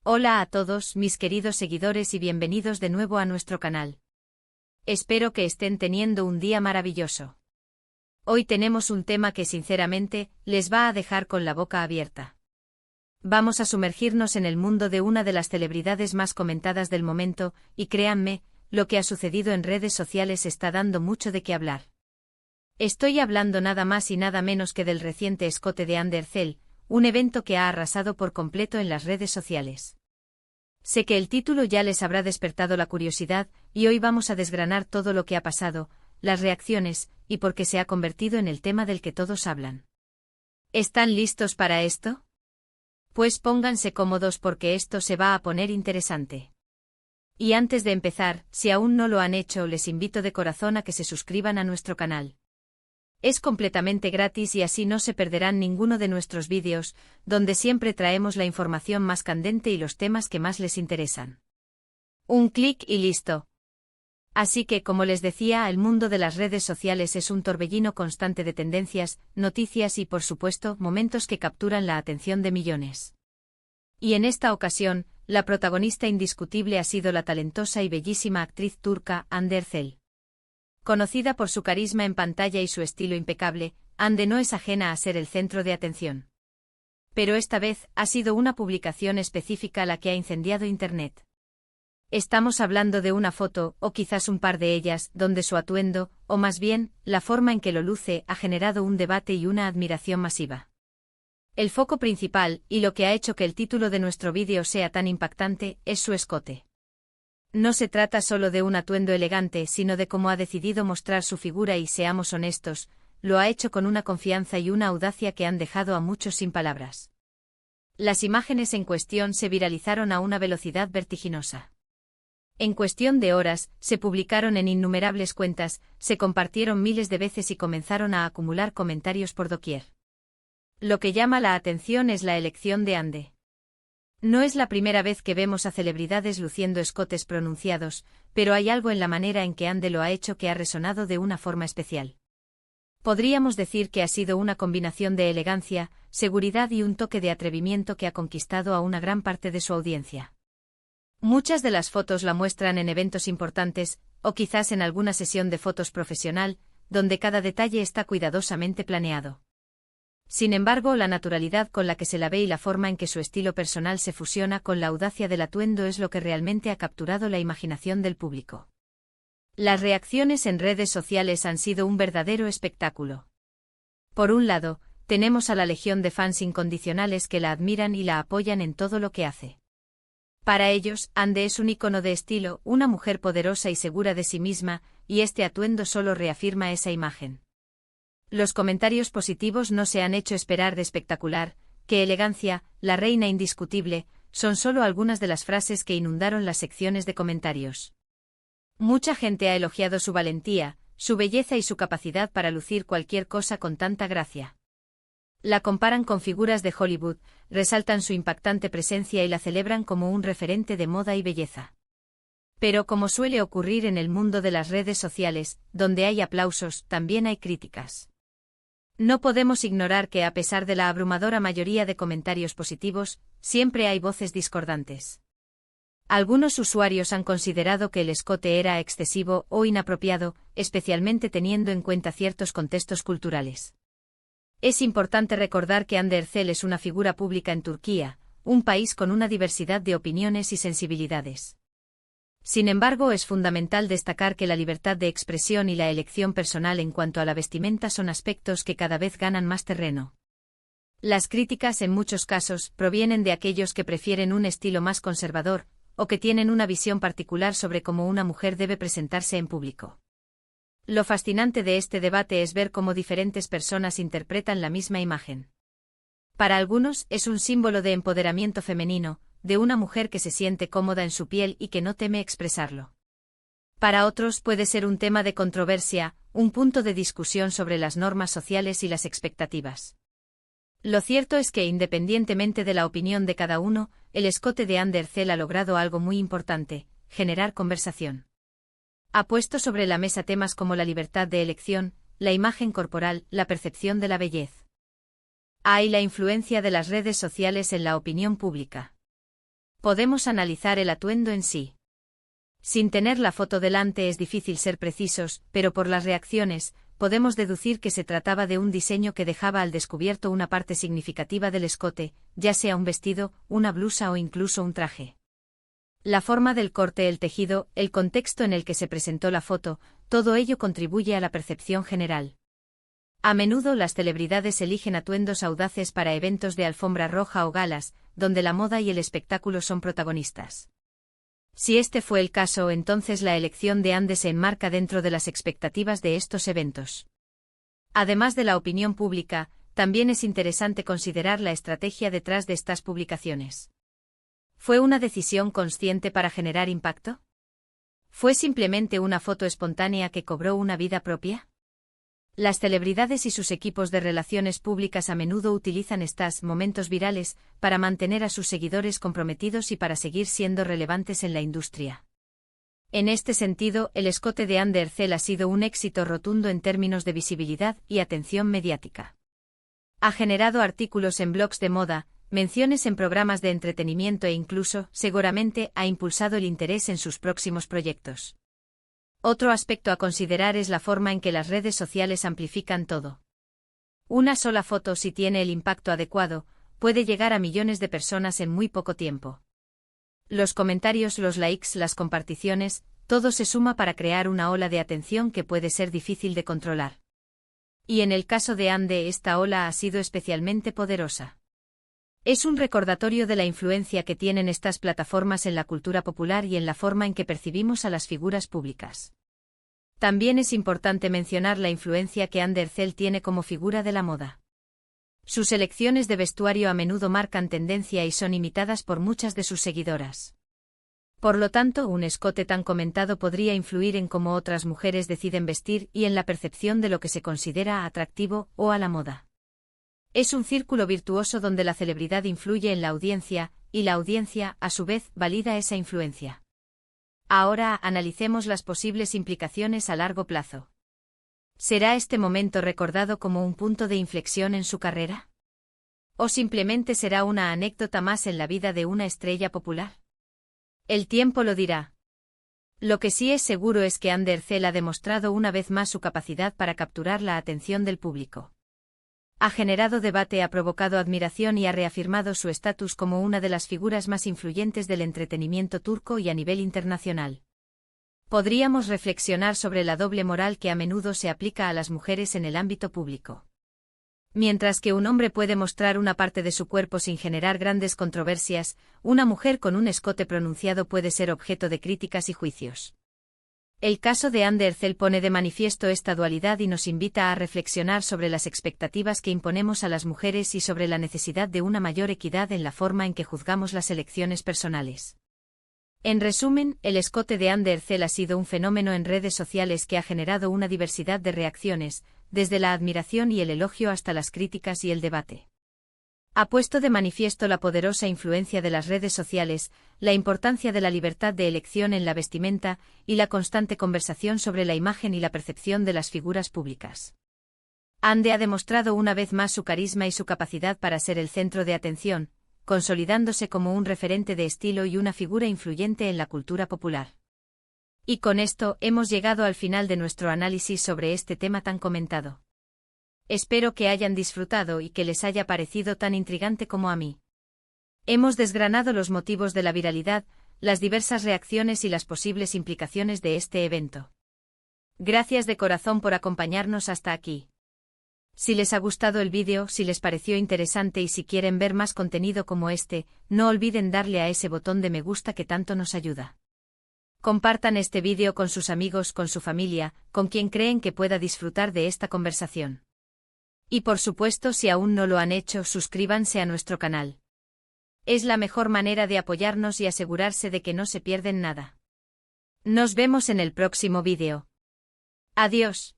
Hola a todos mis queridos seguidores y bienvenidos de nuevo a nuestro canal. Espero que estén teniendo un día maravilloso. Hoy tenemos un tema que sinceramente les va a dejar con la boca abierta. Vamos a sumergirnos en el mundo de una de las celebridades más comentadas del momento, y créanme, lo que ha sucedido en redes sociales está dando mucho de qué hablar. Estoy hablando nada más y nada menos que del reciente escote de Ander Zell, un evento que ha arrasado por completo en las redes sociales. Sé que el título ya les habrá despertado la curiosidad, y hoy vamos a desgranar todo lo que ha pasado, las reacciones, y por qué se ha convertido en el tema del que todos hablan. ¿Están listos para esto? Pues pónganse cómodos porque esto se va a poner interesante. Y antes de empezar, si aún no lo han hecho, les invito de corazón a que se suscriban a nuestro canal. Es completamente gratis y así no se perderán ninguno de nuestros vídeos, donde siempre traemos la información más candente y los temas que más les interesan. Un clic y listo. Así que, como les decía, el mundo de las redes sociales es un torbellino constante de tendencias, noticias y, por supuesto, momentos que capturan la atención de millones. Y en esta ocasión, la protagonista indiscutible ha sido la talentosa y bellísima actriz turca Ander Zell. Conocida por su carisma en pantalla y su estilo impecable, Hande no es ajena a ser el centro de atención. Pero esta vez ha sido una publicación específica la que ha incendiado Internet. Estamos hablando de una foto, o quizás un par de ellas, donde su atuendo, o más bien, la forma en que lo luce, ha generado un debate y una admiración masiva. El foco principal, y lo que ha hecho que el título de nuestro vídeo sea tan impactante, es su escote. No se trata solo de un atuendo elegante, sino de cómo ha decidido mostrar su figura y, seamos honestos, lo ha hecho con una confianza y una audacia que han dejado a muchos sin palabras. Las imágenes en cuestión se viralizaron a una velocidad vertiginosa. En cuestión de horas, se publicaron en innumerables cuentas, se compartieron miles de veces y comenzaron a acumular comentarios por doquier. Lo que llama la atención es la elección de Hande. No es la primera vez que vemos a celebridades luciendo escotes pronunciados, pero hay algo en la manera en que Hande lo ha hecho que ha resonado de una forma especial. Podríamos decir que ha sido una combinación de elegancia, seguridad y un toque de atrevimiento que ha conquistado a una gran parte de su audiencia. Muchas de las fotos la muestran en eventos importantes, o quizás en alguna sesión de fotos profesional, donde cada detalle está cuidadosamente planeado. Sin embargo, la naturalidad con la que se la ve y la forma en que su estilo personal se fusiona con la audacia del atuendo es lo que realmente ha capturado la imaginación del público. Las reacciones en redes sociales han sido un verdadero espectáculo. Por un lado, tenemos a la legión de fans incondicionales que la admiran y la apoyan en todo lo que hace. Para ellos, Hande es un ícono de estilo, una mujer poderosa y segura de sí misma, y este atuendo solo reafirma esa imagen. Los comentarios positivos no se han hecho esperar de espectacular, qué elegancia, la reina indiscutible, son solo algunas de las frases que inundaron las secciones de comentarios. Mucha gente ha elogiado su valentía, su belleza y su capacidad para lucir cualquier cosa con tanta gracia. La comparan con figuras de Hollywood, resaltan su impactante presencia y la celebran como un referente de moda y belleza. Pero como suele ocurrir en el mundo de las redes sociales, donde hay aplausos, también hay críticas. No podemos ignorar que a pesar de la abrumadora mayoría de comentarios positivos, siempre hay voces discordantes. Algunos usuarios han considerado que el escote era excesivo o inapropiado, especialmente teniendo en cuenta ciertos contextos culturales. Es importante recordar que Ander Zell es una figura pública en Turquía, un país con una diversidad de opiniones y sensibilidades. Sin embargo, es fundamental destacar que la libertad de expresión y la elección personal en cuanto a la vestimenta son aspectos que cada vez ganan más terreno. Las críticas en muchos casos provienen de aquellos que prefieren un estilo más conservador, o que tienen una visión particular sobre cómo una mujer debe presentarse en público. Lo fascinante de este debate es ver cómo diferentes personas interpretan la misma imagen. Para algunos es un símbolo de empoderamiento femenino, de una mujer que se siente cómoda en su piel y que no teme expresarlo. Para otros puede ser un tema de controversia, un punto de discusión sobre las normas sociales y las expectativas. Lo cierto es que, independientemente de la opinión de cada uno, el escote de Ander Zell ha logrado algo muy importante: generar conversación. Ha puesto sobre la mesa temas como la libertad de elección, la imagen corporal, la percepción de la belleza. Y la influencia de las redes sociales en la opinión pública. Podemos analizar el atuendo en sí. Sin tener la foto delante es difícil ser precisos, pero por las reacciones, podemos deducir que se trataba de un diseño que dejaba al descubierto una parte significativa del escote, ya sea un vestido, una blusa o incluso un traje. La forma del corte, el tejido, el contexto en el que se presentó la foto, todo ello contribuye a la percepción general. A menudo las celebridades eligen atuendos audaces para eventos de alfombra roja o galas, donde la moda y el espectáculo son protagonistas. Si este fue el caso, entonces la elección de Ande se enmarca dentro de las expectativas de estos eventos. Además de la opinión pública, también es interesante considerar la estrategia detrás de estas publicaciones. ¿Fue una decisión consciente para generar impacto? ¿Fue simplemente una foto espontánea que cobró una vida propia? Las celebridades y sus equipos de relaciones públicas a menudo utilizan estos momentos virales para mantener a sus seguidores comprometidos y para seguir siendo relevantes en la industria. En este sentido, el escote de Ande Ercel ha sido un éxito rotundo en términos de visibilidad y atención mediática. Ha generado artículos en blogs de moda, menciones en programas de entretenimiento e incluso, seguramente, ha impulsado el interés en sus próximos proyectos. Otro aspecto a considerar es la forma en que las redes sociales amplifican todo. Una sola foto, si tiene el impacto adecuado, puede llegar a millones de personas en muy poco tiempo. Los comentarios, los likes, las comparticiones, todo se suma para crear una ola de atención que puede ser difícil de controlar. Y en el caso de Ande, esta ola ha sido especialmente poderosa. Es un recordatorio de la influencia que tienen estas plataformas en la cultura popular y en la forma en que percibimos a las figuras públicas. También es importante mencionar la influencia que Ande Ercel tiene como figura de la moda. Sus elecciones de vestuario a menudo marcan tendencia y son imitadas por muchas de sus seguidoras. Por lo tanto, un escote tan comentado podría influir en cómo otras mujeres deciden vestir y en la percepción de lo que se considera atractivo o a la moda. Es un círculo virtuoso donde la celebridad influye en la audiencia, y la audiencia, a su vez, valida esa influencia. Ahora analicemos las posibles implicaciones a largo plazo. ¿Será este momento recordado como un punto de inflexión en su carrera? ¿O simplemente será una anécdota más en la vida de una estrella popular? El tiempo lo dirá. Lo que sí es seguro es que Ande Ercel ha demostrado una vez más su capacidad para capturar la atención del público. Ha generado debate, ha provocado admiración y ha reafirmado su estatus como una de las figuras más influyentes del entretenimiento turco y a nivel internacional. Podríamos reflexionar sobre la doble moral que a menudo se aplica a las mujeres en el ámbito público. Mientras que un hombre puede mostrar una parte de su cuerpo sin generar grandes controversias, una mujer con un escote pronunciado puede ser objeto de críticas y juicios. El caso de Ande Ercel pone de manifiesto esta dualidad y nos invita a reflexionar sobre las expectativas que imponemos a las mujeres y sobre la necesidad de una mayor equidad en la forma en que juzgamos las elecciones personales. En resumen, el escote de Ande Ercel ha sido un fenómeno en redes sociales que ha generado una diversidad de reacciones, desde la admiración y el elogio hasta las críticas y el debate. Ha puesto de manifiesto la poderosa influencia de las redes sociales, la importancia de la libertad de elección en la vestimenta y la constante conversación sobre la imagen y la percepción de las figuras públicas. Ande ha demostrado una vez más su carisma y su capacidad para ser el centro de atención, consolidándose como un referente de estilo y una figura influyente en la cultura popular. Y con esto hemos llegado al final de nuestro análisis sobre este tema tan comentado. Espero que hayan disfrutado y que les haya parecido tan intrigante como a mí. Hemos desgranado los motivos de la viralidad, las diversas reacciones y las posibles implicaciones de este evento. Gracias de corazón por acompañarnos hasta aquí. Si les ha gustado el vídeo, si les pareció interesante y si quieren ver más contenido como este, no olviden darle a ese botón de me gusta que tanto nos ayuda. Compartan este vídeo con sus amigos, con su familia, con quien creen que pueda disfrutar de esta conversación. Y por supuesto, si aún no lo han hecho, suscríbanse a nuestro canal. Es la mejor manera de apoyarnos y asegurarse de que no se pierden nada. Nos vemos en el próximo vídeo. Adiós.